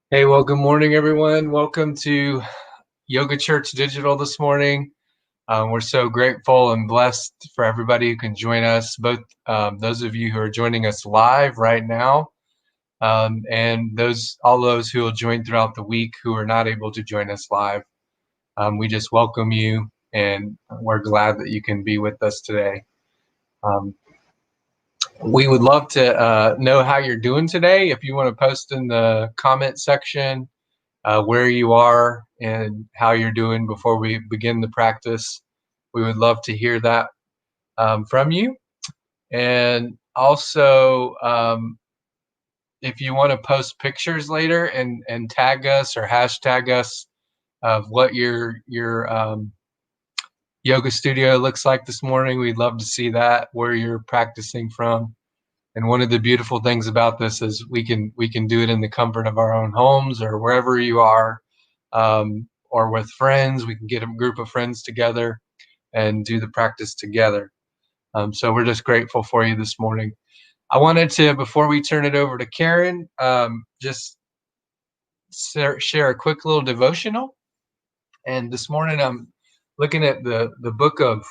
Hey, well, good morning, everyone. Welcome to Yoga Church Digital this morning. We're so grateful and blessed for everybody who can join us, both those of you who are joining us live right now, and all those who will join throughout the week who are not able to join us live. We just welcome you, and we're glad that you can be with us today. Um, we would love to know how you're doing today. If you want to post in the comment section where you are and how you're doing before we begin the practice. We would love to hear that from you. And also, if you want to post pictures later and tag us or hashtag us of what your yoga studio looks like this morning, we'd love to see that, where you're practicing from. And one of the beautiful things about this is we can do it in the comfort of our own homes or wherever you are, or with friends. We can get a group of friends together and do the practice together. So we're just grateful for you this morning. I wanted to, before we turn it over to Karen, just share a quick little devotional. And this morning I'm looking at the book of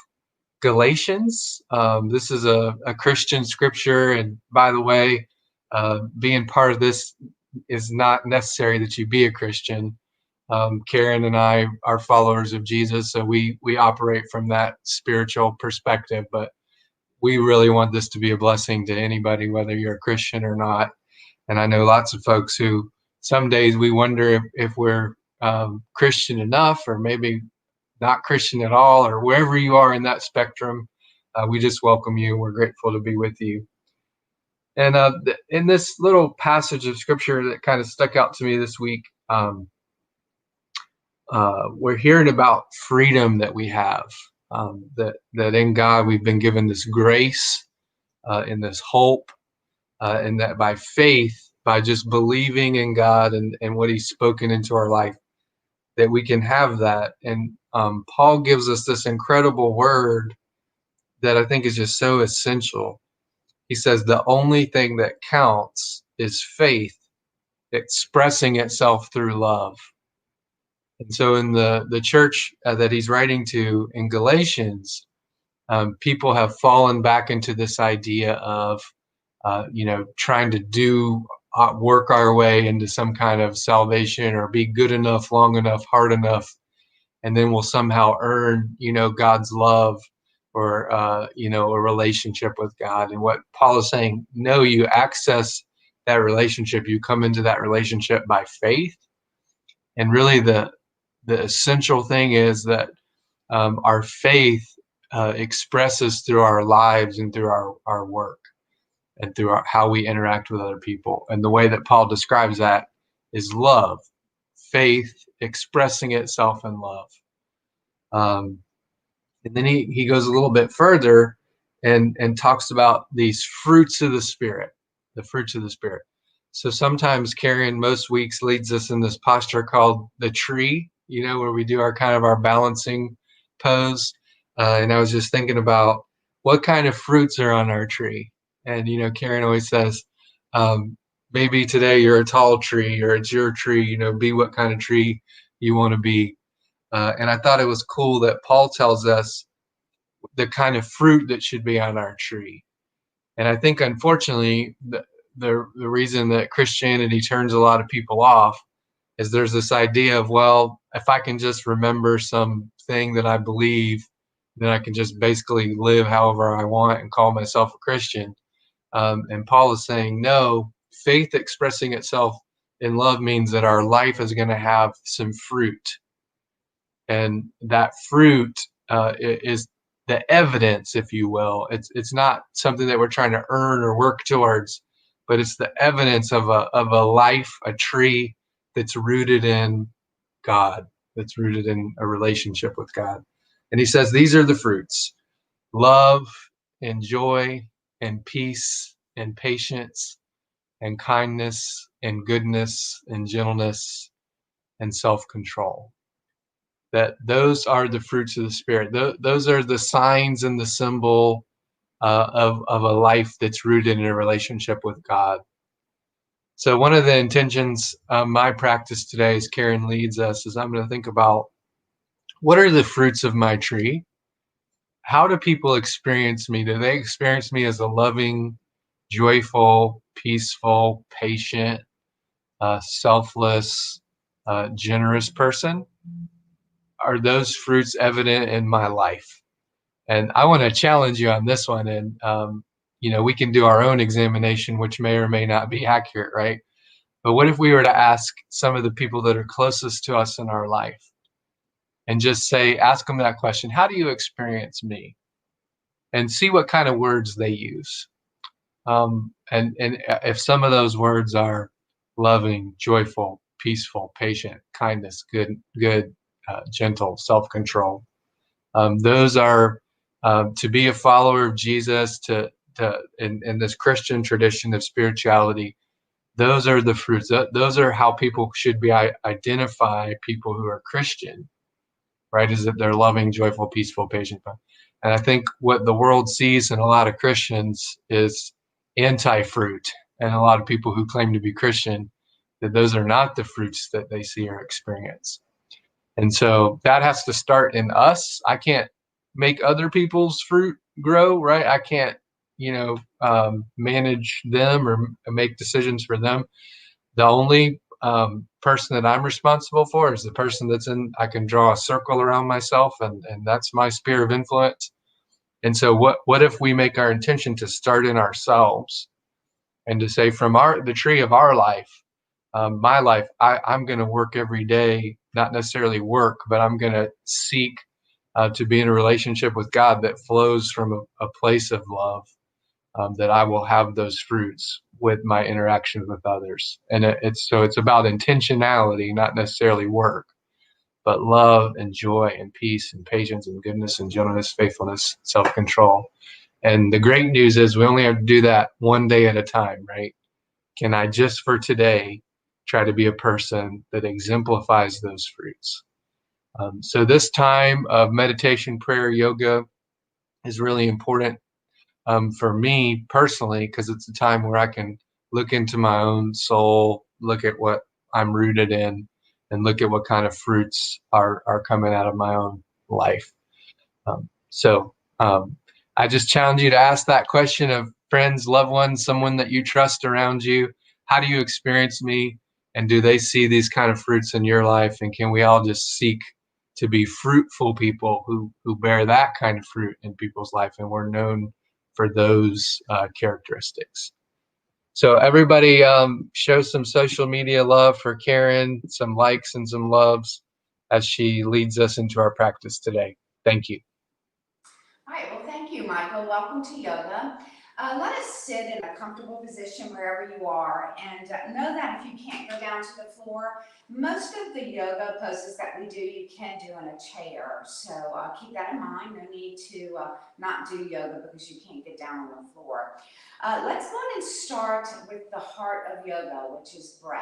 Galatians. This is a Christian scripture, and by the way, being part of this is not necessary that you be a Christian. Karen and I are followers of Jesus, so we operate from that spiritual perspective. But we really want this to be a blessing to anybody, whether you're a Christian or not. And I know lots of folks who some days we wonder if we're Christian enough, or maybe not Christian at all, or wherever you are in that spectrum. We just welcome you. We're grateful to be with you. And in this little passage of scripture that kind of stuck out to me this week, we're hearing about freedom that we have, that in God we've been given this grace and this hope, and that by faith, by just believing in God and what He's spoken into our life, that we can have that. And Paul gives us this incredible word that I think is just so essential. He says the only thing that counts is faith expressing itself through love. And so in the church that he's writing to in Galatians, people have fallen back into this idea of, trying to work our way into some kind of salvation, or be good enough, long enough, hard enough, and then we'll somehow earn, God's love, or, a relationship with God. And what Paul is saying, no, you access that relationship. You come into that relationship by faith. And really the essential thing is that our faith expresses through our lives and through our work and through how we interact with other people. And the way that Paul describes that is love, faith expressing itself in love. And then he goes a little bit further and talks about these fruits of the Spirit, the fruits of the Spirit. So sometimes Karen, most weeks, leads us in this posture called the tree, where we do our balancing pose. And I was just thinking about what kind of fruits are on our tree. And, Karen always says, maybe today you're a tall tree, or it's your tree, be what kind of tree you want to be. And I thought it was cool that Paul tells us the kind of fruit that should be on our tree. And I think, unfortunately, the reason that Christianity turns a lot of people off is there's this idea of, well, if I can just remember something that I believe, then I can just basically live however I want and call myself a Christian. And Paul is saying, no, faith expressing itself in love means that our life is going to have some fruit. And that fruit is the evidence, if you will. It's not something that we're trying to earn or work towards, but it's the evidence of a life, a tree that's rooted in God, that's rooted in a relationship with God. And he says these are the fruits: love and joy and peace and patience and kindness and goodness and gentleness and self-control. That those are the fruits of the Spirit. Those are the signs and the symbol of a life that's rooted in a relationship with God. So one of the intentions of my practice today, as Karen leads us, is I'm going to think about what are the fruits of my tree? How do people experience me? Do they experience me as a loving, joyful, peaceful, patient, selfless, generous person? Are those fruits evident in my life? And I want to challenge you on this one. And, we can do our own examination, which may or may not be accurate, right? But what if we were to ask some of the people that are closest to us in our life and just ask them that question, how do you experience me? And see what kind of words they use. And if some of those words are loving, joyful, peaceful, patient, kindness, good, gentle, self-control, those are to be a follower of Jesus, in this Christian tradition of spirituality. Those are the fruits. Those are how people should be identify people who are Christian, right? Is that they're loving, joyful, peaceful, patient. And I think what the world sees in a lot of Christians is anti-fruit, and a lot of people who claim to be Christian, that those are not the fruits that they see or experience. And so that has to start in us. I can't make other people's fruit grow, right? I can't, manage them or make decisions for them. The only person that I'm responsible for is the person I can draw a circle around myself, and that's my sphere of influence. And so what if we make our intention to start in ourselves and to say from the tree of our life, my life, I'm going to work every day, not necessarily work, but I'm going to seek to be in a relationship with God that flows from a place of love, that I will have those fruits with my interactions with others. And it's about intentionality, not necessarily work, but love and joy and peace and patience and goodness and gentleness, faithfulness, self-control. And the great news is we only have to do that one day at a time, right? Can I just for today try to be a person that exemplifies those fruits? So this time of meditation, prayer, yoga is really important for me personally, because it's a time where I can look into my own soul, look at what I'm rooted in, and look at what kind of fruits are coming out of my own life. So I just challenge you to ask that question of friends, loved ones, someone that you trust around you. How do you experience me? And do they see these kind of fruits in your life? And can we all just seek to be fruitful people who bear that kind of fruit in people's life? And we're known for those characteristics. So everybody show some social media love for Karen, some likes and some loves as she leads us into our practice today. Thank you. All right, well, thank you, Michael. Welcome to yoga. Let us sit in a comfortable position wherever you are, and know that if you can't go down to the floor, most of the yoga poses that we do, you can do in a chair. So keep that in mind. No need to not do yoga because you can't get down on the floor. Let's go ahead and start with the heart of yoga, which is breath.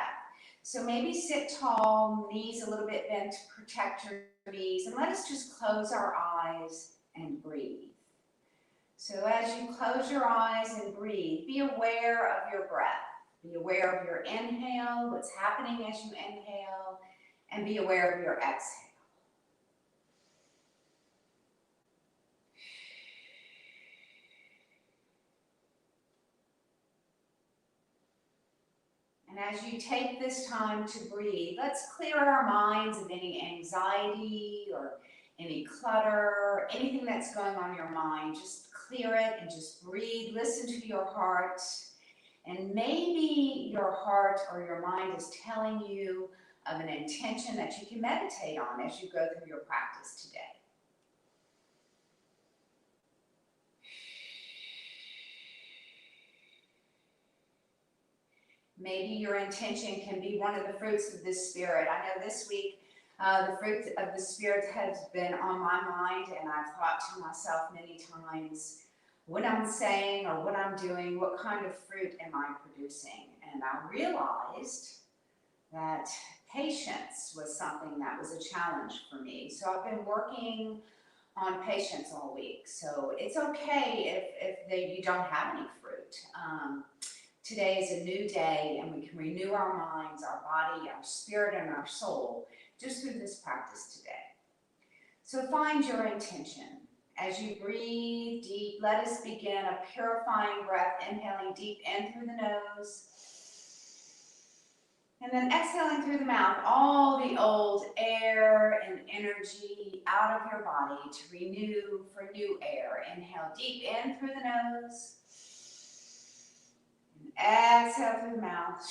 So maybe sit tall, knees a little bit bent to protect your knees, and let us just close our eyes and breathe. So as you close your eyes and breathe, be aware of your breath. Be aware of your inhale, what's happening as you inhale, and be aware of your exhale. And as you take this time to breathe, let's clear our minds of any anxiety or any clutter, anything that's going on in your mind. Just clear it and just breathe. Listen to your heart. And maybe your heart or your mind is telling you of an intention that you can meditate on as you go through your practice today. Maybe your intention can be one of the fruits of this spirit. I know this week the fruit of the spirit has been on my mind, and I've thought to myself many times, what I'm saying or what I'm doing, what kind of fruit am I producing? And I realized that patience was something that was a challenge for me. So I've been working on patience all week. So it's okay if you don't have any fruit. Today is a new day, and we can renew our minds, our body, our spirit, and our soul just through this practice today. So find your intention. As you breathe deep, let us begin a purifying breath, inhaling deep in through the nose, and then exhaling through the mouth all the old air and energy out of your body to renew for new air. Inhale deep in through the nose, and exhale through the mouth.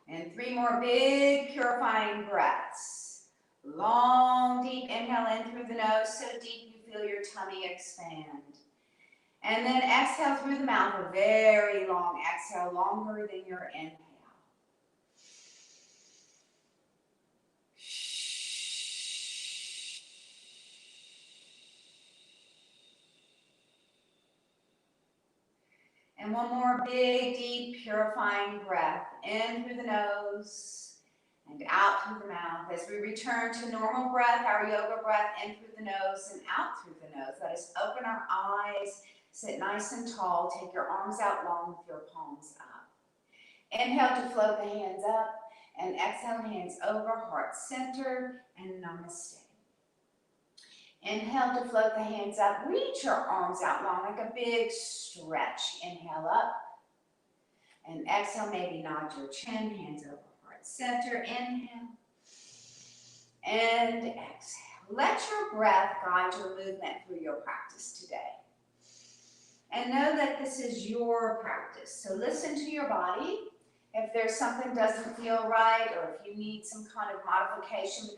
And 3 more big purifying breaths. Long, deep inhale in through the nose, so deep you feel your tummy expand. And then exhale through the mouth, a very long exhale, longer than your inhale. And one more big, deep, purifying breath in through the nose and out through the mouth. As we return to normal breath, our yoga breath, in through the nose and out through the nose. Let us open our eyes, sit nice and tall, take your arms out long with your palms up. Inhale to float the hands up, and exhale, hands over, heart center, and namaste. Inhale to float the hands up, reach your arms out long like a big stretch. Inhale up, and exhale, maybe nod your chin, hands over, heart center. Inhale, and exhale. Let your breath guide your movement through your practice today. And know that this is your practice. So listen to your body. If there's something doesn't feel right, or if you need some kind of modification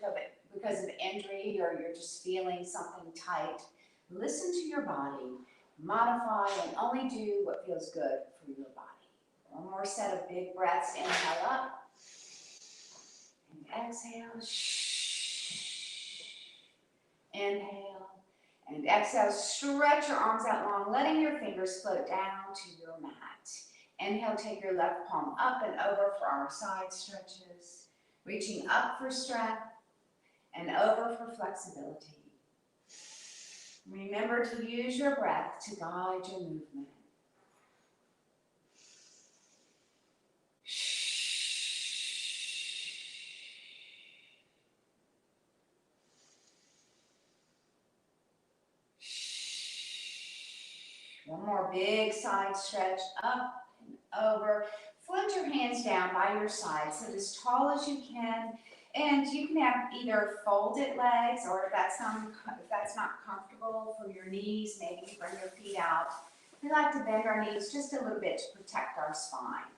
because of injury, or you're just feeling something tight, listen to your body, modify, and only do what feels good for your body. One more set of big breaths. Inhale up, and exhale. Inhale, and exhale. Stretch your arms out long, letting your fingers float down to your mat. Inhale, take your left palm up and over for our side stretches, reaching up for strength and over for flexibility. Remember to use your breath to guide your movement. One more big side stretch, up and over. Float your hands down by your side, sit as tall as you can. And you can have either folded legs, or if that's not comfortable for your knees, maybe you bring your feet out. We like to bend our knees just a little bit to protect our spine.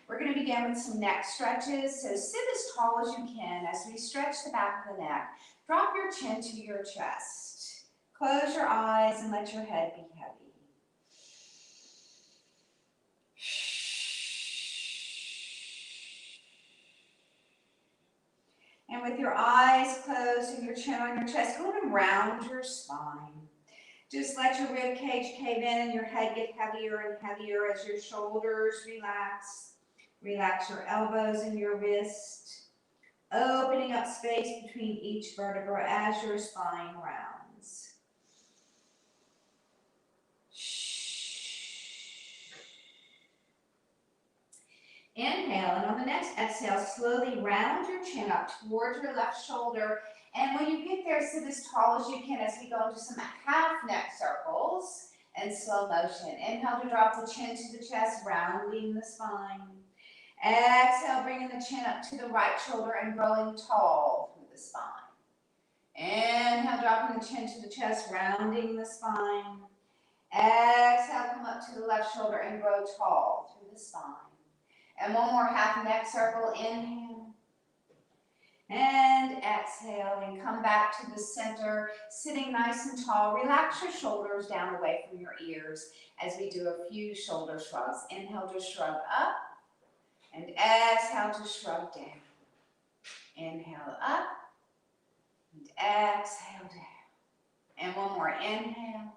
We're going to begin with some neck stretches. So sit as tall as you can as we stretch the back of the neck. Drop your chin to your chest. Close your eyes and let your head be heavy. And with your eyes closed and your chin on your chest, go and round your spine. Just let your rib cage cave in and your head get heavier and heavier as your shoulders relax. Relax your elbows and your wrist, opening up space between each vertebra as your spine rounds. Inhale, and on the next exhale, slowly round your chin up towards your left shoulder. And when you get there, sit as tall as you can as we go into some half neck circles in slow motion. Inhale to drop the chin to the chest, rounding the spine. Exhale, bringing the chin up to the right shoulder and growing tall through the spine. Inhale, dropping the chin to the chest, rounding the spine. Exhale, come up to the left shoulder and grow tall through the spine. And one more half neck circle. Inhale. And exhale, and come back to the center, sitting nice and tall. Relax your shoulders down away from your ears as we do a few shoulder shrugs. Inhale to shrug up, and exhale to shrug down. Inhale up, and exhale down. And one more. Inhale,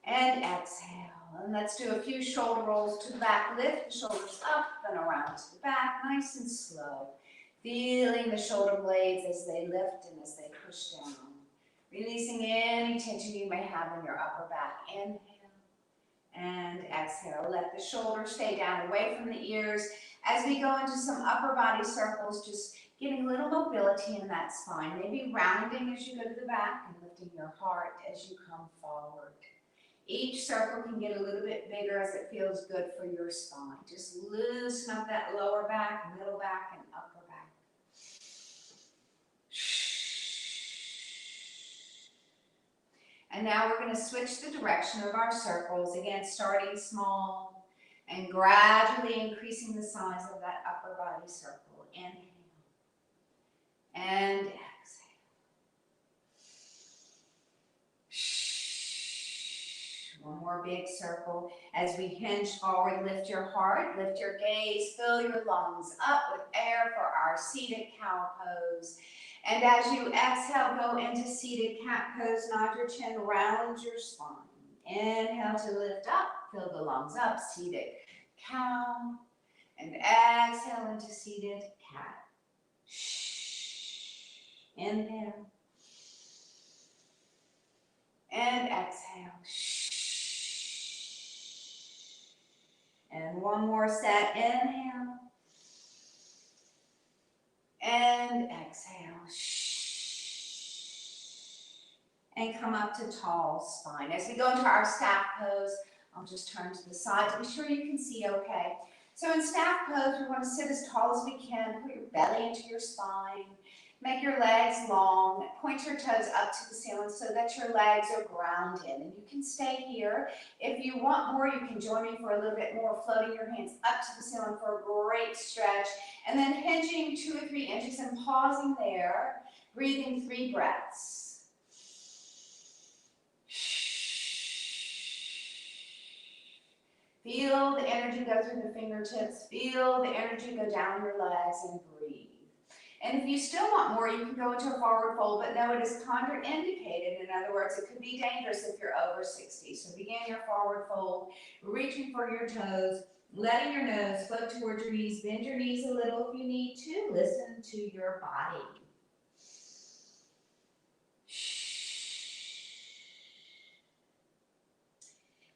and exhale. And let's do a few shoulder rolls to the back. Lift the shoulders up and around to the back, nice and slow. Feeling the shoulder blades as they lift and as they push down. Releasing any tension you may have in your upper back. Inhale and exhale. Let the shoulders stay down away from the ears. As we go into some upper body circles, just getting a little mobility in that spine. Maybe rounding as you go to the back and lifting your heart as you come forward. Each circle can get a little bit bigger as it feels good for your spine. Just loosen up that lower back, middle back, and upper back. And now we're going to switch the direction of our circles. Again, starting small and gradually increasing the size of that upper body circle. Inhale and exhale. One more big circle. As we hinge forward, lift your heart, lift your gaze, fill your lungs up with air for our seated cow pose. And as you exhale, go into seated cat pose, nod your chin, round your spine. Inhale to lift up, fill the lungs up, seated cow. And exhale into seated cat. Inhale. And exhale. And one more set. Inhale. And exhale. And come up to tall spine. As we go into our staff pose, I'll just turn to the side to be sure you can see okay. So in staff pose, we want to sit as tall as we can. Put your belly into your spine. Make your legs long. Point your toes up to the ceiling so that your legs are grounded. And you can stay here. If you want more, you can join me for a little bit more, floating your hands up to the ceiling for a great stretch. And then hinging 2 or 3 inches and pausing there. Breathing 3 breaths. Feel the energy go through the fingertips. Feel the energy go down your legs and breathe. And if you still want more, you can go into a forward fold, but no, it is contraindicated. In other words, it could be dangerous if you're over 60. So begin your forward fold, reaching for your toes, letting your nose float towards your knees. Bend your knees a little if you need to. Listen to your body.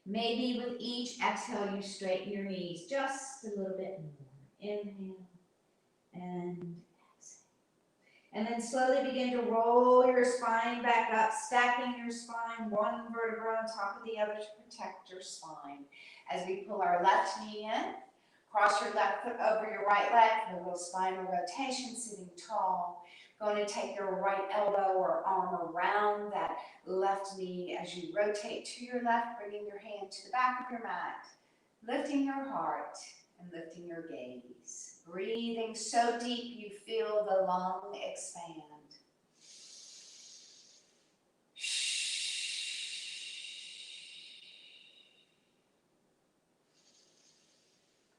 Maybe with each exhale, you straighten your knees just a little bit more. Inhale and exhale. And then slowly begin to roll your spine back up, stacking your spine, one vertebra on top of the other to protect your spine. As we pull our left knee in, cross your left foot over your right leg, a little spinal rotation, sitting tall. Going to take your right elbow or arm around that left knee as you rotate to your left, bringing your hand to the back of your mat, lifting your heart and lifting your gaze. Breathing so deep you feel the lung expand.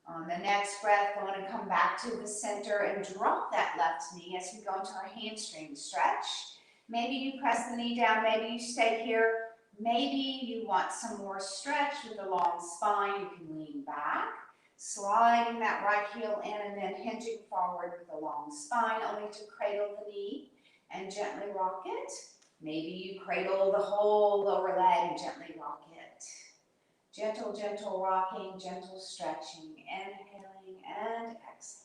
On the next breath, we want to come back to the center and drop that left knee as we go into our hamstring stretch. Maybe you press the knee down, maybe you stay here. Maybe you want some more stretch with a long spine. You can lean back, sliding that right heel in and then hinging forward with a long spine, only to cradle the knee and gently rock it. Maybe you cradle the whole lower leg and gently rock it. Gentle, gentle rocking, gentle stretching, inhaling and exhaling.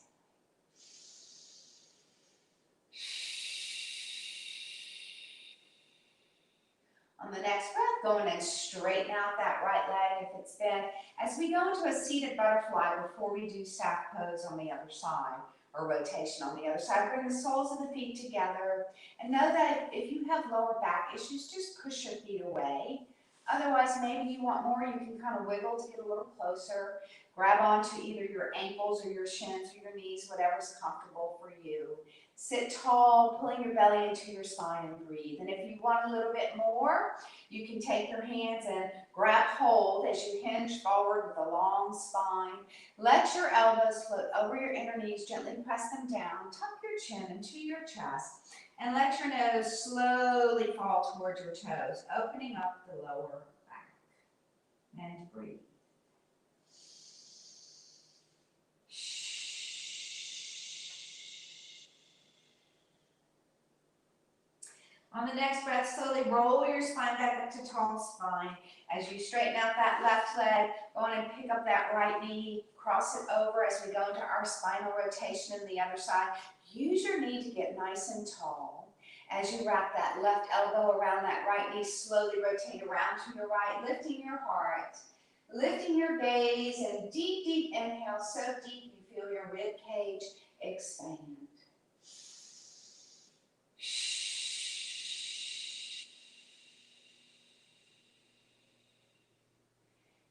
On the next breath, go in and straighten out that right leg if it's bent. As we go into a seated butterfly before we do staff pose on the other side, or rotation on the other side, bring the soles of the feet together. And know that if you have lower back issues, just push your feet away. Otherwise, maybe you want more, you can kind of wiggle to get a little closer. Grab onto either your ankles or your shins or your knees, whatever's comfortable for you. Sit tall, pulling your belly into your spine and breathe. And if you want a little bit more, you can take your hands and grab hold as you hinge forward with a long spine. Let your elbows float over your inner knees, gently press them down. Tuck your chin into your chest. And let your nose slowly fall towards your toes, opening up the lower back. And breathe. On the next breath, slowly roll your spine back up to tall spine. As you straighten out that left leg, go on and pick up that right knee, cross it over as we go into our spinal rotation in the other side. Use your knee to get nice and tall. As you wrap that left elbow around that right knee, slowly rotate around to your right, lifting your heart, lifting your gaze, and deep, deep inhale, so deep you feel your rib cage expand.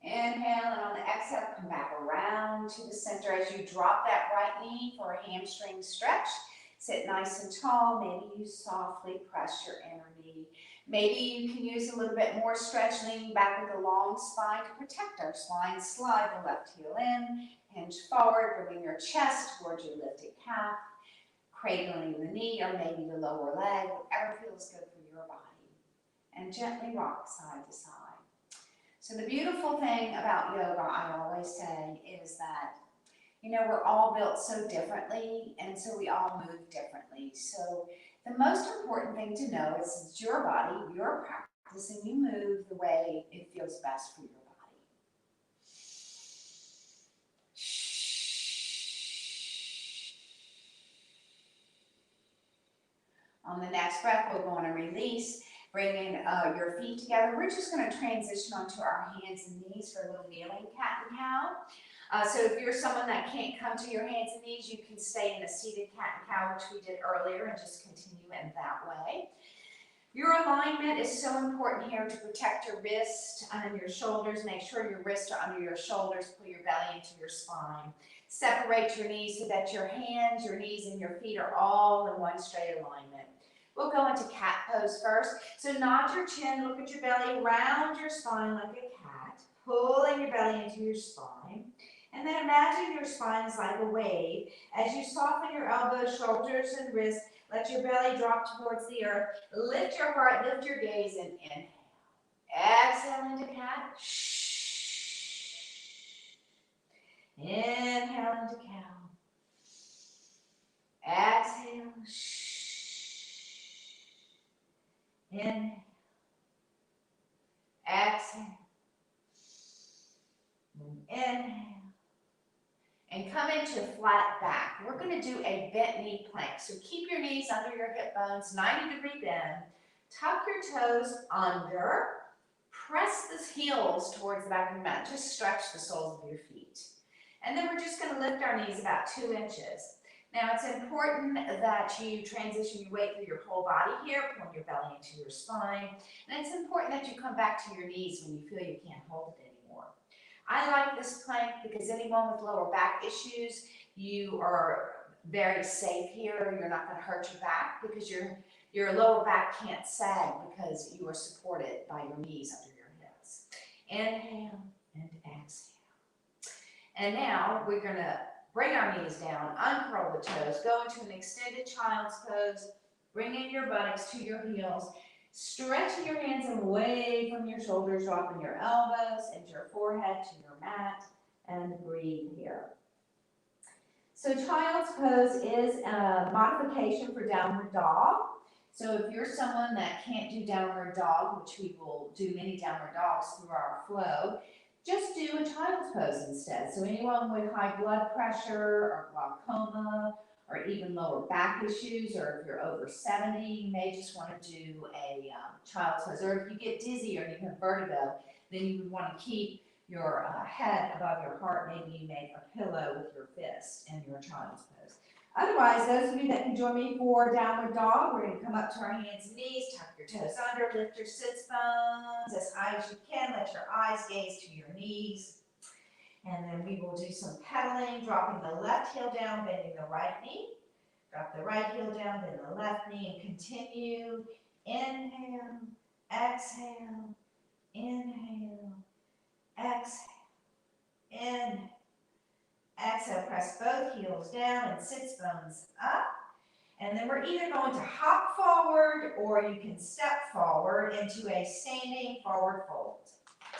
Inhale, and on the exhale, come back around to the center as you drop that right knee for a hamstring stretch. Sit nice and tall. Maybe you softly press your inner knee. Maybe you can use a little bit more stretch, leaning back with a long spine to protect our spine. Slide the left heel in, hinge forward, bringing your chest towards your lifted calf, cradling the knee or maybe the lower leg, whatever feels good for your body. And gently rock side to side. So the beautiful thing about yoga, I always say, is that, we're all built so differently, and so we all move differently. So the most important thing to know is it's your body, your practice, and you move the way it feels best for your body. On the next breath, we're going to release. Bringing your feet together. We're just going to transition onto our hands and knees for a little kneeling cat and cow. So if you're someone that can't come to your hands and knees, you can stay in a seated cat and cow, which we did earlier, and just continue in that way. Your alignment is so important here to protect your wrist and your shoulders. Make sure your wrists are under your shoulders. Pull your belly into your spine. Separate your knees so that your hands, your knees, and your feet are all in one straight alignment. We'll go into cat pose first. So nod your chin, look at your belly, round your spine like a cat, pulling your belly into your spine. And then imagine your spine is like a wave. As you soften your elbows, shoulders, and wrists, let your belly drop towards the earth. Lift your heart, lift your gaze, and inhale. Exhale into cat. Inhale into cow. Exhale. Inhale. Exhale. Inhale. And come into flat back. We're going to do a bent knee plank. So keep your knees under your hip bones, 90-degree bend. Tuck your toes under. Press the heels towards the back of the mat. Just stretch the soles of your feet. And then we're just going to lift our knees about 2 inches. Now it's important that you transition your weight through your whole body here, pulling your belly into your spine. And it's important that you come back to your knees when you feel you can't hold it anymore. I like this plank because anyone with lower back issues, you are very safe here. You're not going to hurt your back because your lower back can't sag because you are supported by your knees under your hips. Inhale and exhale. And now we're going to bring our knees down, uncurl the toes, go into an extended child's pose, bringing your buttocks to your heels, stretching your hands away from your shoulders, dropping your elbows and your forehead to your mat, and breathe here. So child's pose is a modification for downward dog. So if you're someone that can't do downward dog, which we will do many downward dogs through our flow, just do a child's pose instead. So anyone with high blood pressure or glaucoma or even lower back issues, or if you're over 70, you may just want to do a child's pose. Or if you get dizzy or you have vertigo, then you would want to keep your head above your heart. Maybe you make a pillow with your fist in your child's pose. Otherwise, those of you that can join me for downward dog, we're going to come up to our hands and knees, tuck your toes under, lift your sits bones as high as you can. Let your eyes gaze to your knees. And then we will do some pedaling, dropping the left heel down, bending the right knee. Drop the right heel down, bend the left knee, and continue. Inhale, exhale, inhale, exhale, inhale. Exhale, press both heels down and sits bones up. And then we're either going to hop forward or you can step forward into a standing forward fold.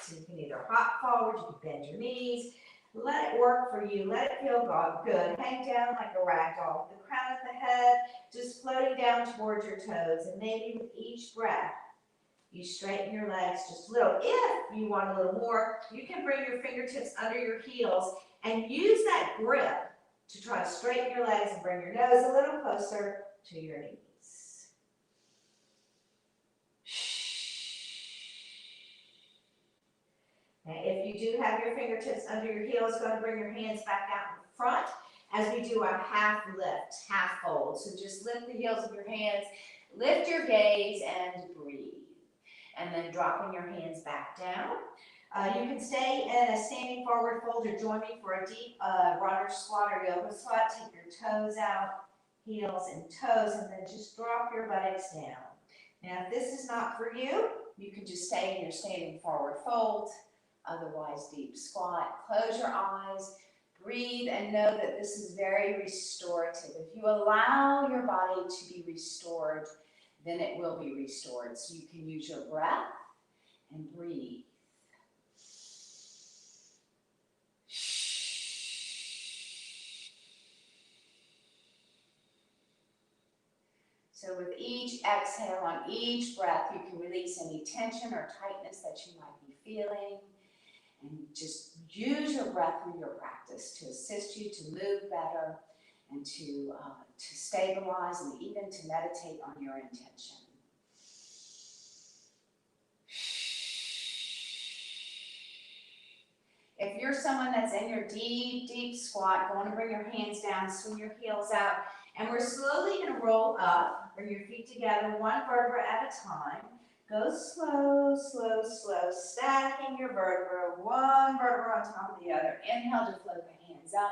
So you can either hop forward, you can bend your knees, Let it work for you. Let it feel good. Hang down like a rag doll. The crown of the head just floating down towards your toes. And maybe with each breath, you straighten your legs just a little. If you want a little more, you can bring your fingertips under your heels and use that grip to try to straighten your legs and bring your nose a little closer to your knees. Now, if you do have your fingertips under your heels, go and bring your hands back out in front as we do our half lift, half fold. So just lift the heels of your hands, lift your gaze, and breathe. And then dropping your hands back down. You can stay in a standing forward fold or join me for a deep runner squat or yoga squat. Take your toes out, heels and toes, and then just drop your buttocks down. Now, if this is not for you, you can just stay in your standing forward fold, otherwise deep squat. Close your eyes, breathe, and know that this is very restorative. If you allow your body to be restored, then it will be restored. So you can use your breath and breathe. So with each exhale, on each breath, you can release any tension or tightness that you might be feeling. And just use your breath through your practice to assist you to move better and to stabilize and even to meditate on your intention. If you're someone that's in your deep, deep squat, go on and bring your hands down, swing your heels out, and we're slowly going to roll up, bring your feet together, one vertebra at a time. Go slow, slow, slow, stacking your vertebra, one vertebra on top of the other. Inhale to float the hands up,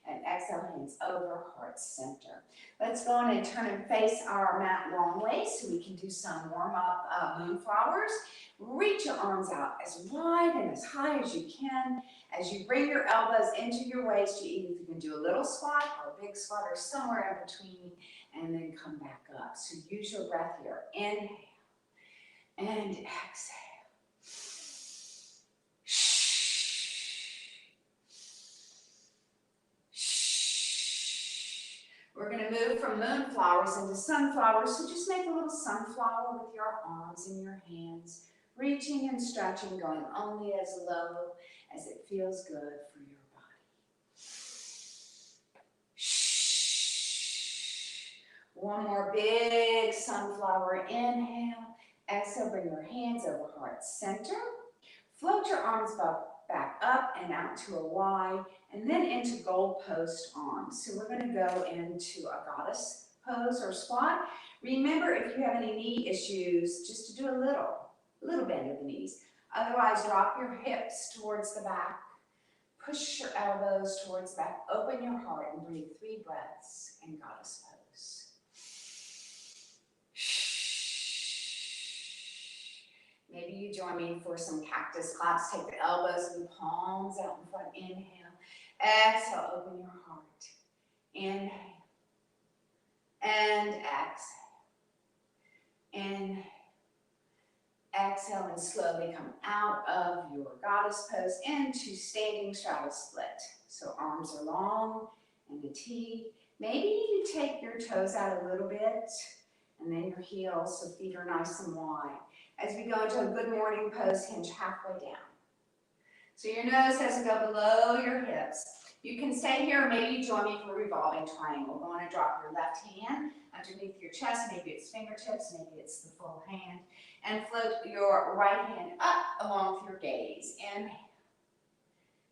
and exhale, hands over, heart center. Let's go on and turn and face our mat long ways so we can do some warm-up moonflowers. Reach your arms out as wide and as high as you can. As you bring your elbows into your waist, you either can do a little squat or a big squat or somewhere in between, and then come back up. So use your breath here. Inhale and exhale. We're going to move from moonflowers into sunflowers, so just make a little sunflower with your arms and your hands, reaching and stretching, going only as low as it feels good for your body. One more big sunflower. Inhale, exhale, bring your hands over heart center. Float your arms back up and out to a Y, and then into gold post arms. So we're going to go into a goddess pose or squat. Remember, if you have any knee issues, just to do a little bend of the knees. Otherwise, drop your hips towards the back. Push your elbows towards the back. Open your heart and breathe 3 breaths in goddess pose. Maybe you join me for some cactus claps. Take the elbows and the palms out in front. Inhale. Exhale, open your heart. Inhale. And exhale. Inhale. Exhale and slowly come out of your goddess pose into standing straddle split. So arms are long and the T. Maybe you take your toes out a little bit and then your heels so feet are nice and wide. As we go into a good morning pose, hinge halfway down. So your nose doesn't go below your hips. You can stay here, or maybe you join me for a revolving triangle. Go on and drop your left hand underneath your chest. Maybe it's fingertips, maybe it's the full hand. And float your right hand up along with your gaze. Inhale.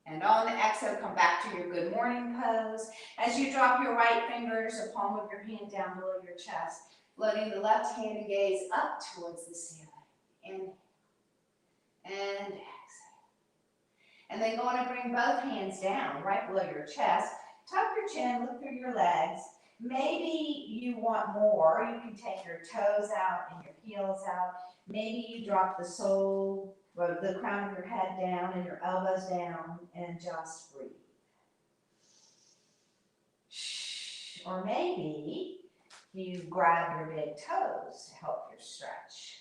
And on the exhale, come back to your good morning pose. As you drop your right fingers, the palm of your hand down below your chest, floating the left hand and gaze up towards the ceiling. Inhale. And exhale. And then go on and bring both hands down right below your chest. Tuck your chin, look through your legs. Maybe you want more. You can take your toes out and your heels out. Maybe you drop the sole or the crown of your head down and your elbows down and just breathe. Or maybe you grab your big toes to help your stretch.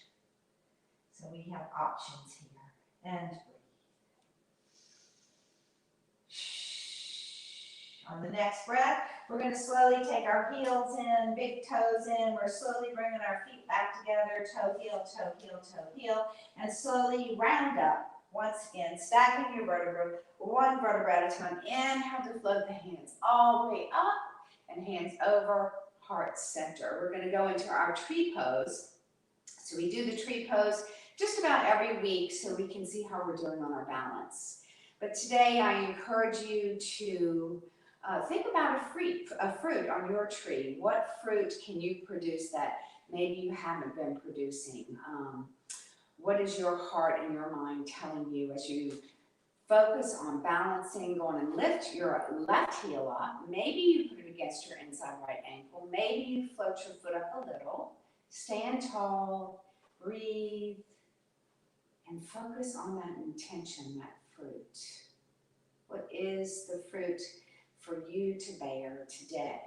So we have options here. And breathe. On the next breath, we're going to slowly take our heels in, big toes in. We're slowly bringing our feet back together, toe, heel, toe, heel, toe, heel, and slowly round up. Once again, stacking your vertebrae, one vertebra at a time. Inhale to float the hands all the way up and hands over, heart center. We're going to go into our tree pose. So we do the tree pose just about every week so we can see how we're doing on our balance. But today I encourage you to think about a fruit on your tree. What fruit can you produce that maybe you haven't been producing? What is your heart and your mind telling you as you focus on balancing, going and lift your left heel up? Maybe you put it against your inside right ankle. Maybe you float your foot up a little. Stand tall, breathe, and focus on that intention, that fruit. What is the fruit for you to bear today?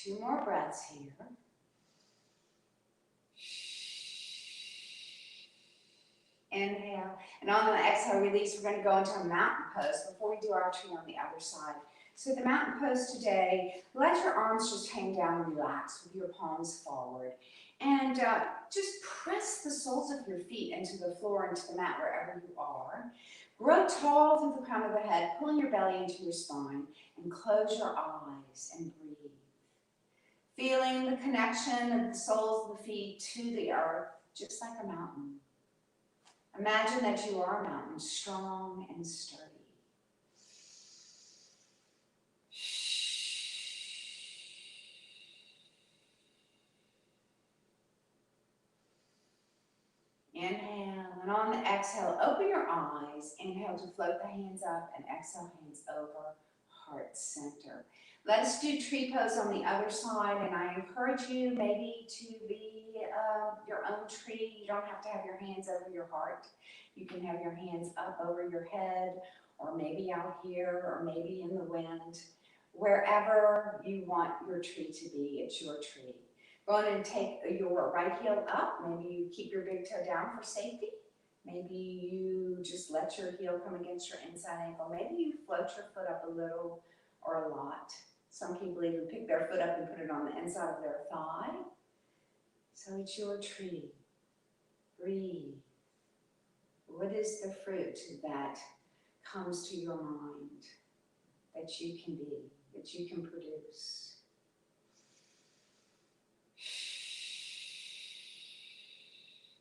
Two more breaths here. Inhale, and on the exhale release, we're going to go into a mountain pose before we do our tree on the other side. So the mountain pose today, let your arms just hang down and relax with your palms forward. And just press the soles of your feet into the floor, into the mat, wherever you are. Grow tall through the crown of the head, pulling your belly into your spine, and close your eyes and breathe. Feeling the connection of the soles of the feet to the earth, just like a mountain. Imagine that you are a mountain, strong and sturdy. Inhale, and on the exhale, open your eyes. Inhale to float the hands up, and exhale, hands over, heart center. Let us do tree pose on the other side, and I encourage you maybe to be your own tree. You don't have to have your hands over your heart. You can have your hands up over your head, or maybe out here, or maybe in the wind. Wherever you want your tree to be, it's your tree. Go on and take your right heel up. Maybe you keep your big toe down for safety. Maybe you just let your heel come against your inside ankle. Maybe you float your foot up a little or a lot. Some people even pick their foot up and put it on the inside of their thigh. So it's your tree. Breathe. What is the fruit that comes to your mind that you can be, that you can produce?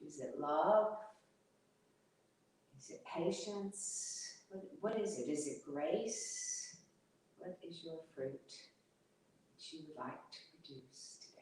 Is it love? Is it patience? What is it? Is it grace? What is your fruit that you would like to produce today?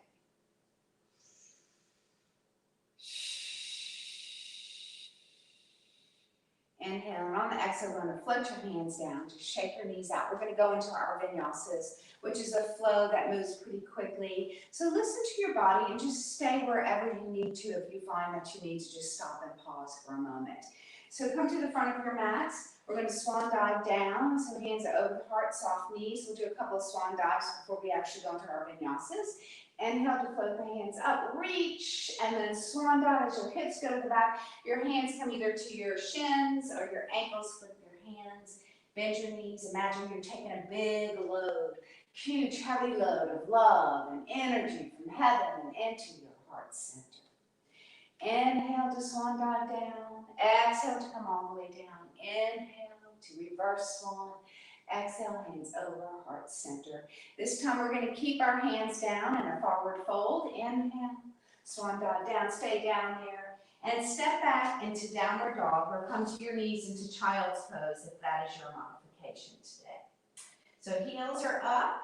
Inhale, and on the exhale, we're going to float your hands down. Just shake your knees out. We're going to go into our vinyasas, which is a flow that moves pretty quickly. So listen to your body and just stay wherever you need to if you find that you need to just stop and pause for a moment. So come to the front of your mats. We're going to swan dive down. So hands are over the heart, soft knees. We'll do a couple of swan dives before we actually go into our vinyasas. Inhale to float the hands up, reach, and then swan dive as your hips go to the back. Your hands come either to your shins or your ankles. Flip your hands, bend your knees. Imagine you're taking a big load, huge, heavy load of love and energy from heaven and into your heart center. Inhale to swan dive down. Exhale to come all the way down. Inhale to reverse swan. Exhale, hands over heart center. This time we're going to keep our hands down in a forward fold. Inhale, swan dive down, stay down there. And step back into downward dog or come to your knees into child's pose if that is your modification today. So heels are up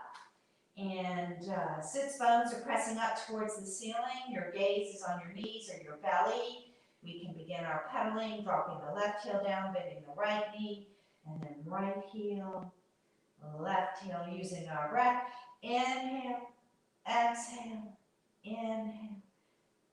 and sits bones are pressing up towards the ceiling. Your gaze is on your knees or your belly. We can begin our pedaling, dropping the left heel down, bending the right knee, and then right heel, left heel, using our breath. Inhale, exhale, inhale,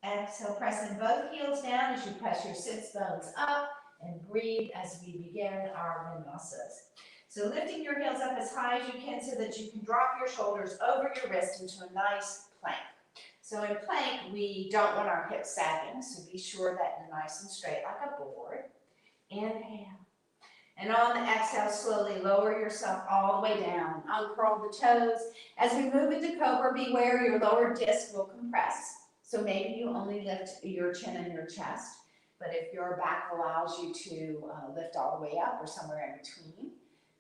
Exhale, pressing both heels down as you press your sits bones up, and breathe as we begin our vinyasas. So lifting your heels up as high as you can so that you can drop your shoulders over your wrist into a nice plank. So in plank, we don't want our hips sagging, so be sure that you're nice and straight like a board. Inhale. And on the exhale, slowly lower yourself all the way down. Uncurl the toes. As we move into cobra, beware your lower disc will compress. So maybe you only lift your chin and your chest. But if your back allows you to lift all the way up or somewhere in between,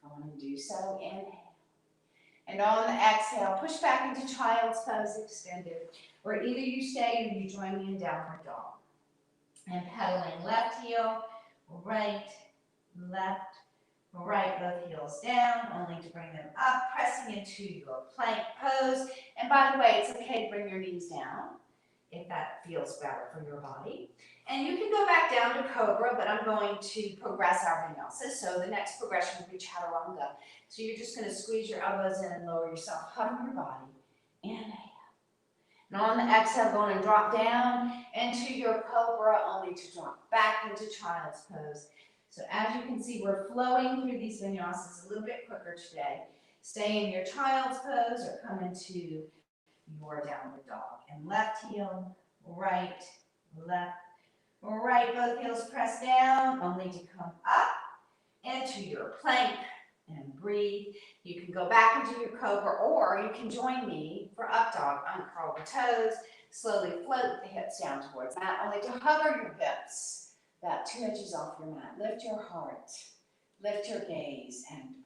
go on and do so. Inhale. And on the exhale, push back into child's pose extended, where either you stay or you join me in downward dog. And pedaling left heel, right, left, right, both heels down, only to bring them up, pressing into your plank pose. And by the way, it's okay to bring your knees down if that feels better for your body. And you can go back down to cobra, but I'm going to progress our vinyasa. So the next progression will be chaturanga. So you're just going to squeeze your elbows in and lower yourself, hover your body. Inhale. And on the exhale, going to drop down into your cobra, only to drop back into child's pose. So as you can see, we're flowing through these vinyasas a little bit quicker today. Stay in your child's pose or come into your downward dog. And left heel, right, left, right. Both heels press down, only to come up into your plank and breathe. You can go back into your cobra or you can join me for up dog. Uncurl the toes, slowly float the hips down towards the mat, only to hover your hips about 2 inches off your mat. Lift your heart, lift your gaze, and breathe.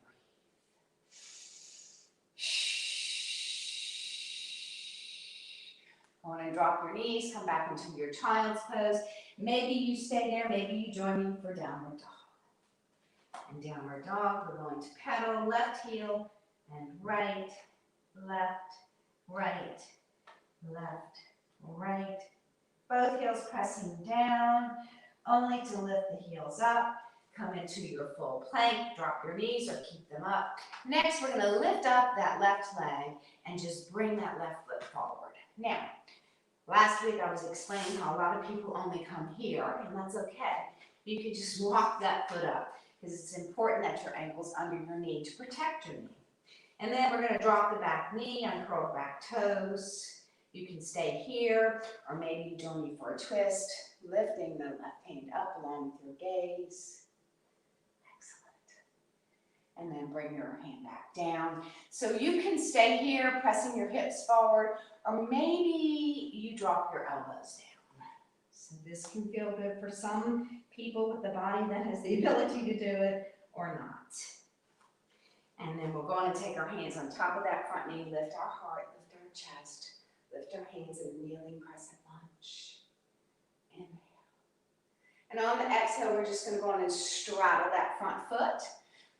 Go on and drop your knees, come back into your child's pose. Maybe you stay there, maybe you join me for downward dog. And downward dog, we're going to pedal left heel and right, left, right, left, right. Both heels pressing down, only to lift the heels up. Come into your full plank, drop your knees or keep them up. Next, we're going to lift up that left leg and just bring that left foot forward. Now, last week I was explaining how a lot of people only come here, and that's okay. You can just walk that foot up because it's important that your ankle's under your knee to protect your knee. And then we're going to drop the back knee, uncurl the back toes. You can stay here, or maybe you join me for a twist, lifting the left hand up along with your gaze. Excellent. And then bring your hand back down. So you can stay here, pressing your hips forward, or maybe you drop your elbows down. So this can feel good for some people with the body that has the ability to do it, or not. And then we're going to take our hands on top of that front knee, lift our heart, lift our chest. Lift our hands in a kneeling crescent lunge. Inhale. And on the exhale, we're just going to go on and straddle that front foot.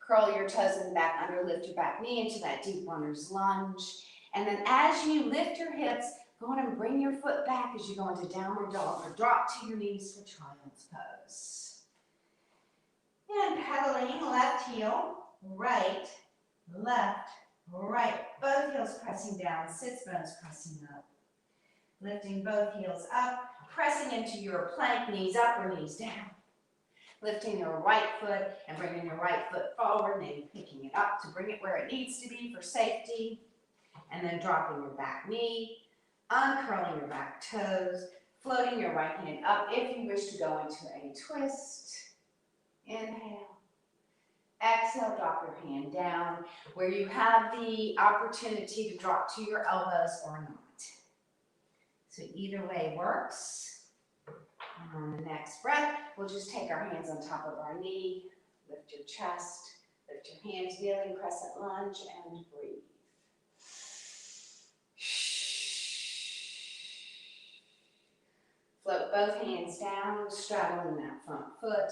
Curl your toes in the back under, lift your back knee into that deep runner's lunge. And then as you lift your hips, go on and bring your foot back as you go into downward dog or drop to your knees for child's pose. And pedaling left heel, right, left, right. Both heels pressing down, sits bones pressing up. Lifting both heels up, pressing into your plank, knees up or knees down. Lifting your right foot and bringing your right foot forward, maybe picking it up to bring it where it needs to be for safety. And then dropping your back knee, uncurling your back toes, floating your right hand up if you wish to go into a twist. Inhale. Exhale, drop your hand down where you have the opportunity to drop to your elbows or not. So either way works. And on the next breath, we'll just take our hands on top of our knee, lift your chest, lift your hands, kneeling crescent lunge, and breathe. Float both hands down, straddling that front foot,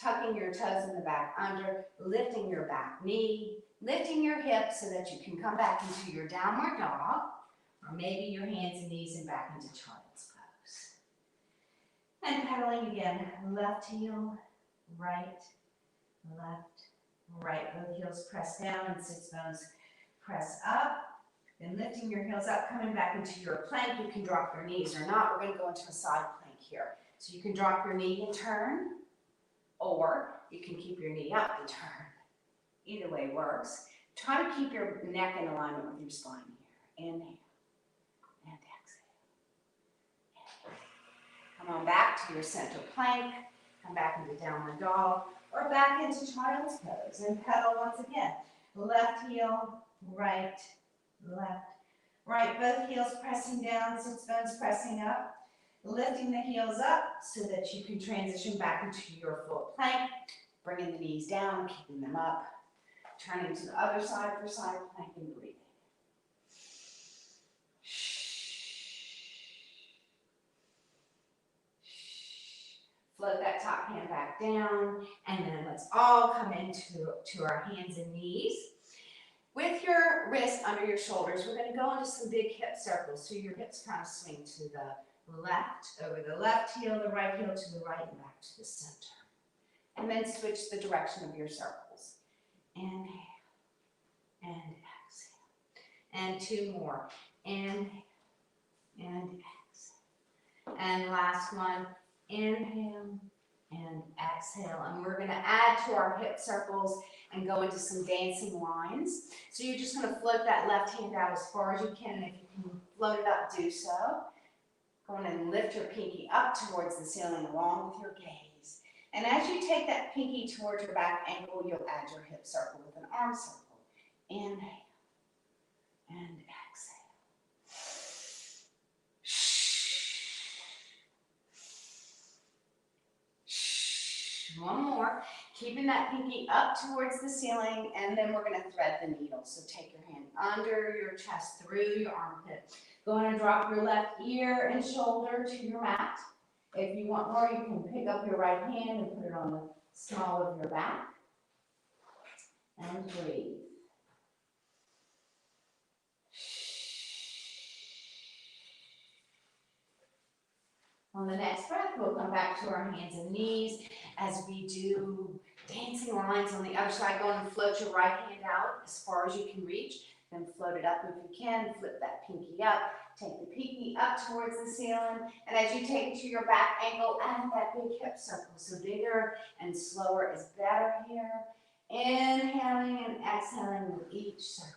tucking your toes in the back under, lifting your back knee, lifting your hips so that you can come back into your downward dog, or maybe your hands and knees and back into child's pose. And pedaling again, left heel, right, left, right. Both heels press down and sits bones press up. Then lifting your heels up, coming back into your plank. You can drop your knees or not. We're going to go into a side plank here. So you can drop your knee and turn, or you can keep your knee up and turn. Either way works. Try to keep your neck in alignment with your spine here. Inhale and exhale. Come on back to your center plank. Come back into downward dog or back into child's pose and pedal once again. Left heel, right, left, right. Both heels pressing down, sits bones pressing up. Lifting the heels up so that you can transition back into your full plank. Bringing the knees down, keeping them up. Turning to the other side for side plank and breathing. Float that top hand back down, and then let's all come into our hands and knees. With your wrist under your shoulders, we're going to go into some big hip circles. So your hips kind of swing to the left, over the left heel, the right heel to the right, and back to the center. And then switch the direction of your circles. Inhale and exhale. And two more. Inhale and exhale. And last one. Inhale and exhale. And we're going to add to our hip circles and go into some dancing lines. So you're just going to float that left hand out as far as you can. And if you can float it up, do so. Go on and lift your pinky up towards the ceiling along with your gaze. And as you take that pinky towards your back ankle, you'll add your hip circle with an arm circle. Inhale and exhale. One more. Keeping that pinky up towards the ceiling, and then we're going to thread the needle. So take your hand under your chest, through your armpit. Go ahead and drop your left ear and shoulder to your mat. If you want more, you can pick up your right hand and put it on the small of your back. And breathe. On the next breath, we'll come back to our hands and knees as we do dancing lines on the other side. Go and float your right hand out as far as you can reach. Then float it up if you can. Flip that pinky up. Take the pinky up towards the ceiling. And as you take it to your back ankle, add that big hip circle. So bigger and slower is better here. Inhaling and exhaling with each circle.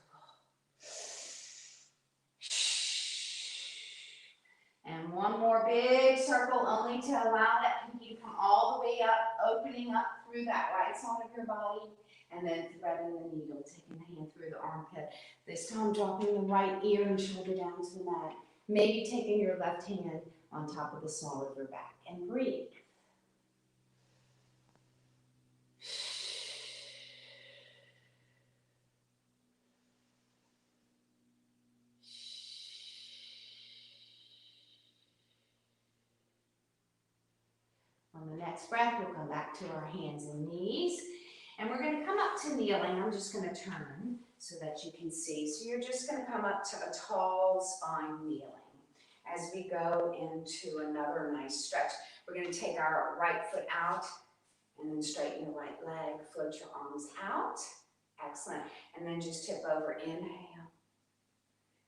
And one more big circle, only to allow that pinky to come all the way up, opening up through that right side of your body, and then threading the needle, taking the hand through the armpit. This time dropping the right ear and shoulder down to the mat. Maybe taking your left hand on top of the small of your back. And breathe. On the next breath, we'll come back to our hands and knees. And we're going to come up to kneeling. I'm just going to turn so that you can see. So you're just going to come up to a tall spine kneeling. As we go into another nice stretch, we're going to take our right foot out and then straighten your right leg. Float your arms out. Excellent. And then just tip over. Inhale.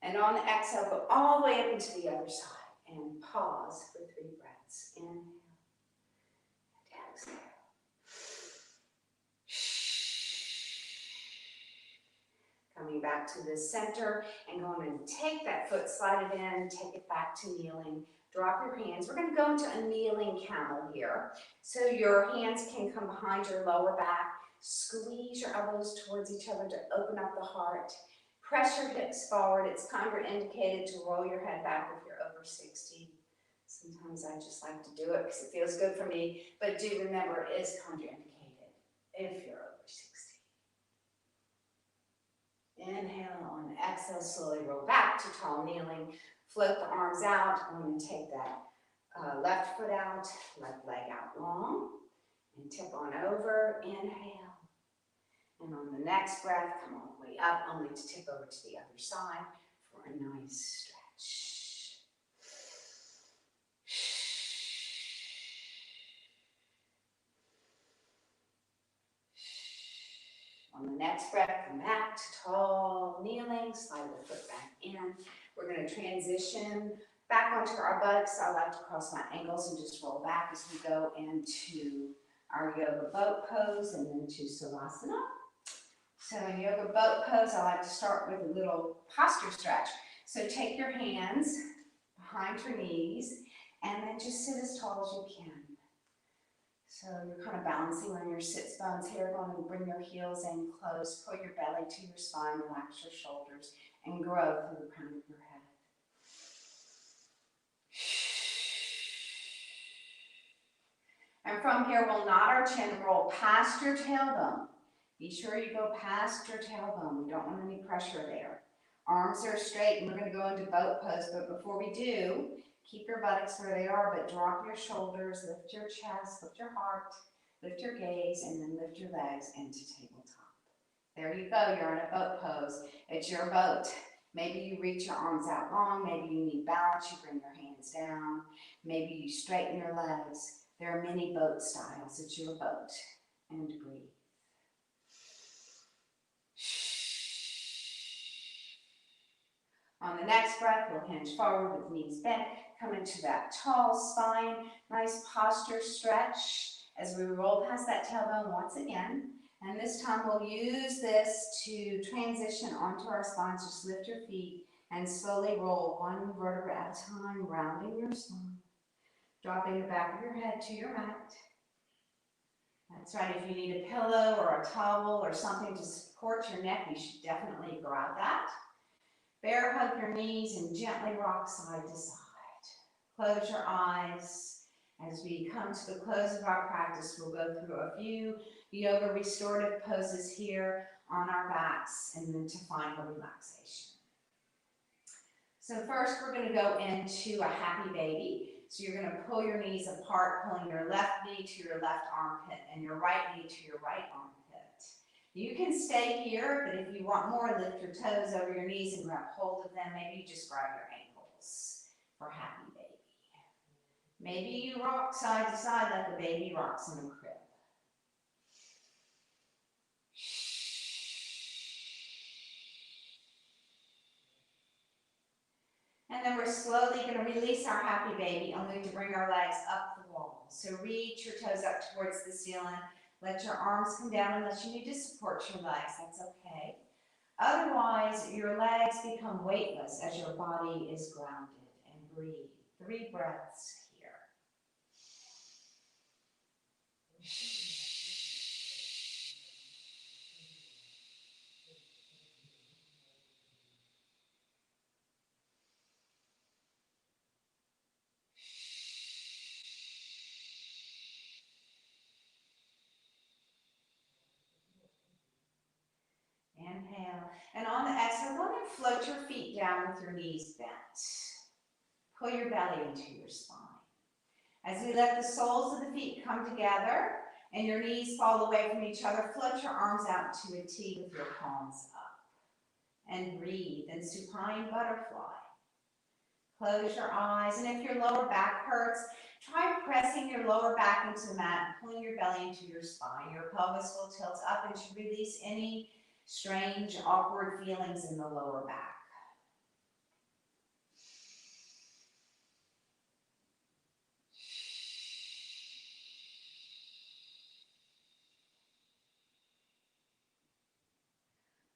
And on the exhale, go all the way up into the other side. And pause for 3 breaths. Inhale. Exhale. Coming back to the center and going and take that foot, slide it in, take it back to kneeling. Drop your hands. We're going to go into a kneeling camel here. So your hands can come behind your lower back. Squeeze your elbows towards each other to open up the heart. Press your hips forward. It's contraindicated to roll your head back if you're over 60. Sometimes I just like to do it because it feels good for me, but do remember it is contraindicated if you're over 60. Inhale, on exhale, slowly roll back to tall kneeling. Float the arms out. I'm going to take that left foot out, left leg out long, and tip on over. Inhale. And on the next breath, come all the way up, only to tip over to the other side for a nice stretch. On the next breath, come back to tall kneeling, slide the foot back in. We're going to transition back onto our buttocks. I like to cross my ankles and just roll back as we go into our yoga boat pose and then to Savasana. So in yoga boat pose, I like to start with a little posture stretch. So take your hands behind your knees and then just sit as tall as you can. So you're kind of balancing on your sits bones here. Going to bring your heels in close, pull your belly to your spine, relax your shoulders, and grow through the crown of your head. And from here, we'll nod our chin and roll past your tailbone. Be sure you go past your tailbone. We don't want any pressure there. Arms are straight, and we're going to go into boat pose. But before we do, keep your buttocks where they are, but drop your shoulders, lift your chest, lift your heart, lift your gaze, and then lift your legs into tabletop. There you go. You're in a boat pose. It's your boat. Maybe you reach your arms out long. Maybe you need balance. You bring your hands down. Maybe you straighten your legs. There are many boat styles. It's your boat. And breathe. On the next breath, we'll hinge forward with knees bent. Come into that tall spine. Nice posture stretch as we roll past that tailbone once again. And this time we'll use this to transition onto our spines. Just lift your feet and slowly roll one vertebra at a time, rounding your spine. Dropping the back of your head to your mat. That's right, if you need a pillow or a towel or something to support your neck, you should definitely grab that. Bear hug your knees and gently rock side to side. Close your eyes. As we come to the close of our practice, we'll go through a few yoga restorative poses here on our backs and then to final relaxation. So first we're going to go into a happy baby. So you're going to pull your knees apart, pulling your left knee to your left armpit and your right knee to your right armpit. You can stay here, but if you want more, lift your toes over your knees and grab hold of them. Maybe you just grab your ankles for happy baby. Maybe you rock side to side like a baby rocks in a crib. And then we're slowly going to release our happy baby, only to bring our legs up the wall. So reach your toes up towards the ceiling. Let your arms come down unless you need to support your legs. That's okay. Otherwise, your legs become weightless as your body is grounded. And breathe. 3 breaths here. Inhale. And on the exhale, go ahead and float your feet down with your knees bent. Pull your belly into your spine. As we let the soles of the feet come together and your knees fall away from each other, float your arms out to a T with your palms up. And breathe in supine butterfly. Close your eyes, and if your lower back hurts, try pressing your lower back into the mat and pulling your belly into your spine. Your pelvis will tilt up and should release any strange, awkward feelings in the lower back.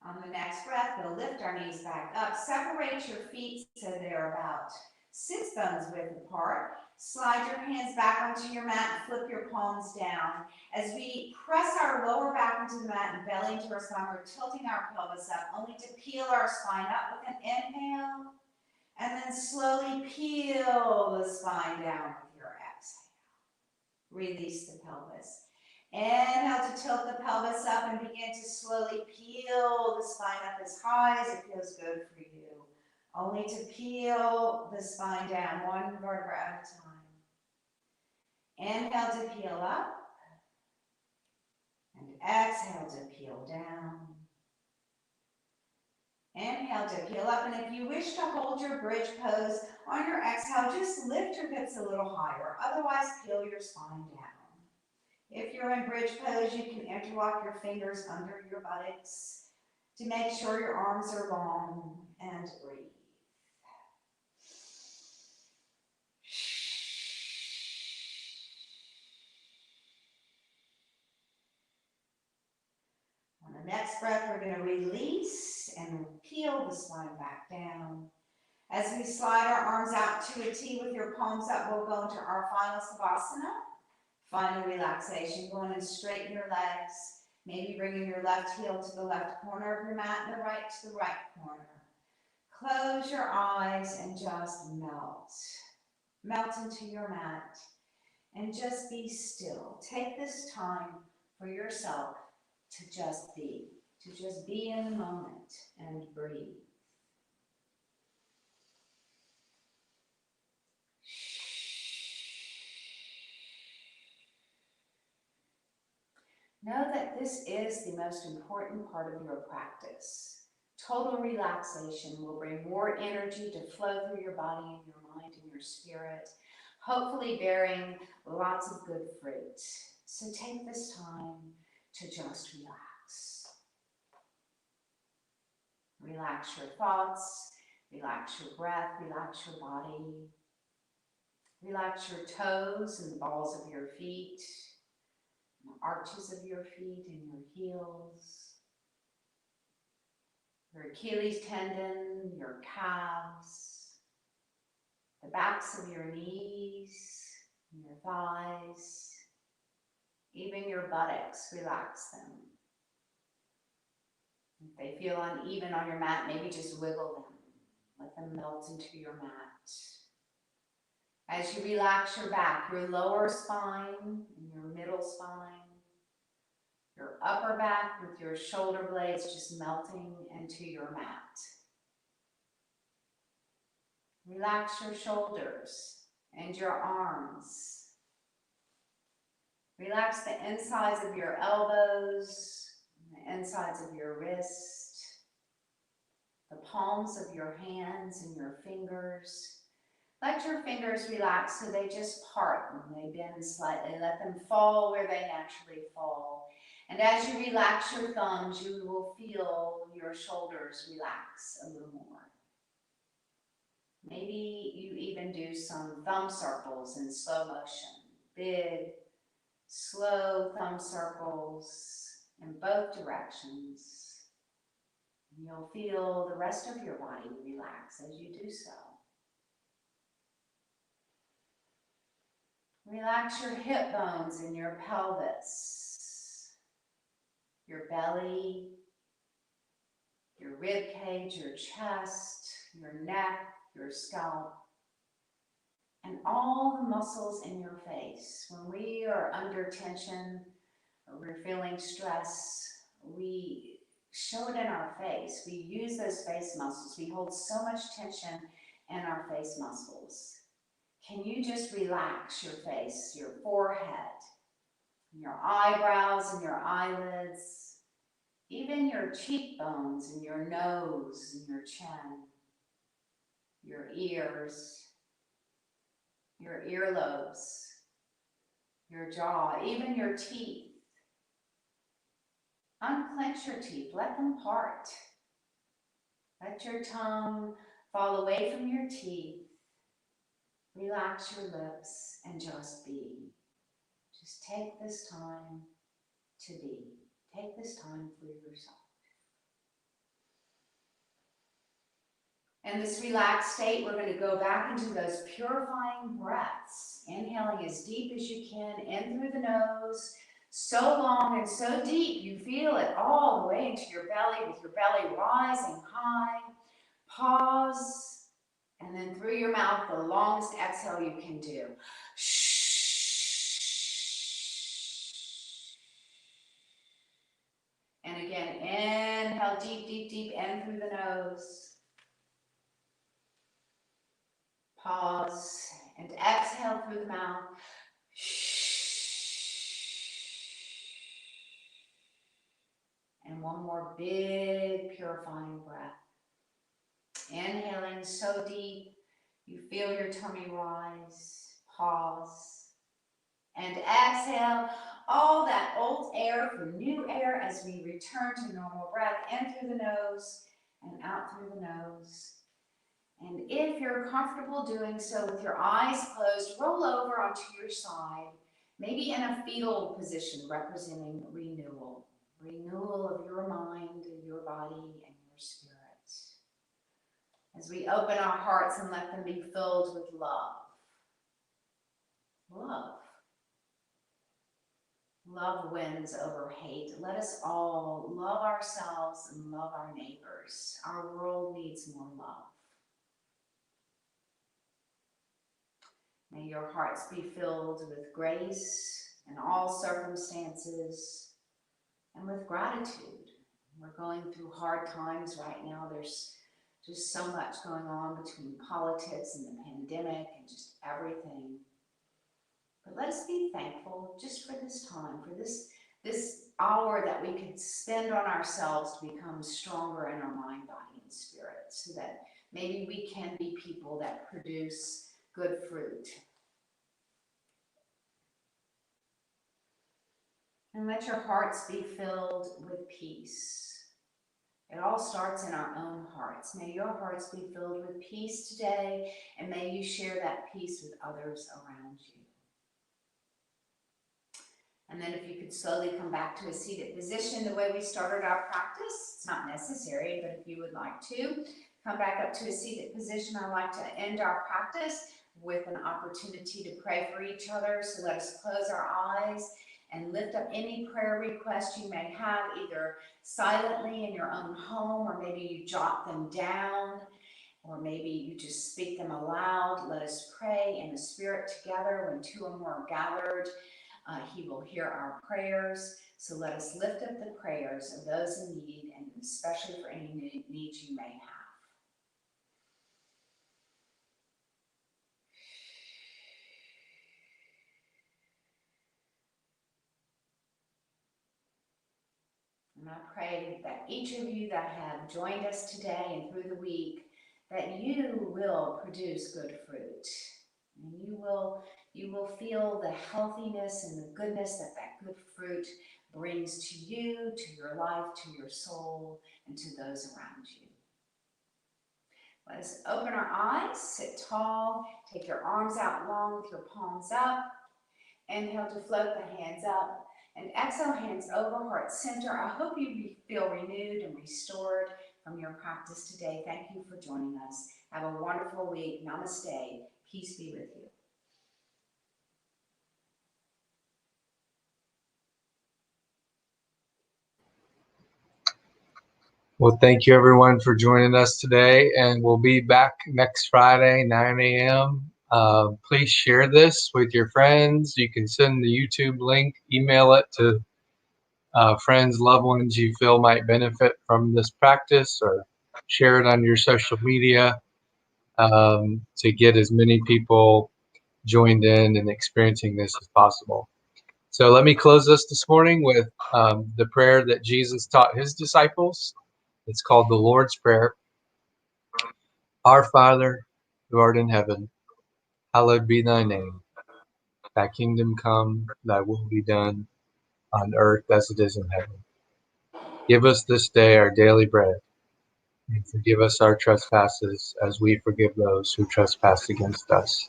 On the next breath, we'll lift our knees back up. Separate your feet so they're about 6 bones width apart. Slide your hands back onto your mat and flip your palms down. As we press our lower back into the mat and belly into our spine, we're tilting our pelvis up, only to peel our spine up with an inhale, and then slowly peel the spine down with your exhale. Release the pelvis. Inhale to tilt the pelvis up and begin to slowly peel the spine up as high as it feels good for you. Only to peel the spine down, 1 vertebra at a time. Inhale to peel up. And exhale to peel down. Inhale to peel up. And if you wish to hold your bridge pose on your exhale, just lift your hips a little higher. Otherwise, peel your spine down. If you're in bridge pose, you can interlock your fingers under your buttocks to make sure your arms are long, and breathe. On the next breath, we're going to release and peel the spine back down. As we slide our arms out to a T with your palms up, we'll go into our final Savasana. Final relaxation. Go in and straighten your legs. Maybe bringing your left heel to the left corner of your mat and the right to the right corner. Close your eyes and just melt. Melt into your mat and just be still. Take this time for yourself to just be in the moment and breathe. Know that this is the most important part of your practice. Total relaxation will bring more energy to flow through your body and your mind and your spirit, hopefully bearing lots of good fruit. So take this time to just relax. Relax your thoughts, relax your breath, relax your body. Relax your toes and the balls of your feet, the arches of your feet and your heels, your Achilles tendon, your calves, the backs of your knees, your thighs, even your buttocks, relax them. If they feel uneven on your mat, maybe just wiggle them. Let them melt into your mat. As you relax your back, your lower spine and your middle spine, your upper back with your shoulder blades just melting into your mat. Relax your shoulders and your arms. Relax the insides of your elbows, the insides of your wrist, the palms of your hands and your fingers. Let your fingers relax so they just part and they bend slightly. Let them fall where they naturally fall. And as you relax your thumbs, you will feel your shoulders relax a little more. Maybe you even do some thumb circles in slow motion. Big, slow thumb circles in both directions. And you'll feel the rest of your body relax as you do so. Relax your hip bones and your pelvis, your belly, your rib cage, your chest, your neck, your scalp, and all the muscles in your face. When we are under tension or we're feeling stress, we show it in our face. We use those face muscles. We hold so much tension in our face muscles. Can you just relax your face, your forehead, your eyebrows and your eyelids, even your cheekbones and your nose and your chin, your ears, your earlobes, your jaw, even your teeth. Unclench your teeth, let them part. Let your tongue fall away from your teeth. Relax your lips and just be. Just take this time to be. Take this time for yourself. In this relaxed state, we're going to go back into those purifying breaths. Inhaling as deep as you can in through the nose, so long and so deep you feel it all the way into your belly, with your belly rising high. Pause, and then through your mouth, the longest exhale you can do. And again, inhale deep, deep, deep in through the nose. Pause and exhale through the mouth. And one more big purifying breath. Inhaling so deep, you feel your tummy rise. Pause. And exhale all that old air for new air as we return to normal breath in through the nose and out through the nose. And if you're comfortable doing so with your eyes closed, roll over onto your side, maybe in a fetal position representing renewal. Renewal of your mind, your body, and your spirit. As we open our hearts and let them be filled with love. Love. Love wins over hate. Let us all love ourselves and love our neighbors. Our world needs more love. May your hearts be filled with grace in all circumstances and with gratitude. We're going through hard times right now. There's just so much going on between politics and the pandemic and just everything. But let us be thankful just for this time, for this hour that we could spend on ourselves to become stronger in our mind, body, and spirit, so that maybe we can be people that produce good fruit. And let your hearts be filled with peace. It all starts in our own hearts. May your hearts be filled with peace today, and may you share that peace with others around you. And then if you could slowly come back to a seated position the way we started our practice. It's not necessary, but if you would like to, come back up to a seated position. I like to end our practice with an opportunity to pray for each other. So let us close our eyes and lift up any prayer requests you may have, either silently in your own home, or maybe you jot them down, or maybe you just speak them aloud. Let us pray in the Spirit together. When two or more are gathered, He will hear our prayers. So let us lift up the prayers of those in need, and especially for any needs you may have. And I pray that each of you that have joined us today and through the week, that you will produce good fruit. And you will feel the healthiness and the goodness that that good fruit brings to you, to your life, to your soul, and to those around you. Let us open our eyes, sit tall, take your arms out long with your palms up. Inhale to float the hands up, and exhale, hands over, heart center. I hope you feel renewed and restored from your practice today. Thank you for joining us. Have a wonderful week. Namaste. Peace be with you. Well, thank you everyone for joining us today, and we'll be back next Friday, 9 a.m. Please share this with your friends. You can send the YouTube link, email it to friends, loved ones you feel might benefit from this practice, or share it on your social media to get as many people joined in and experiencing this as possible. So let me close this morning with the prayer that Jesus taught his disciples. It's called the Lord's Prayer. Our Father, who art in heaven, hallowed be thy name. Thy kingdom come, thy will be done on earth as it is in heaven. Give us this day our daily bread, and forgive us our trespasses as we forgive those who trespass against us.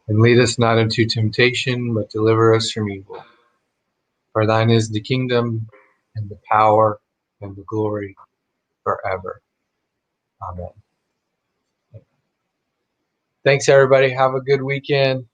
And lead us not into temptation, but deliver us from evil. For thine is the kingdom, and the power, and the glory forever. Amen. Thanks, everybody. Have a good weekend.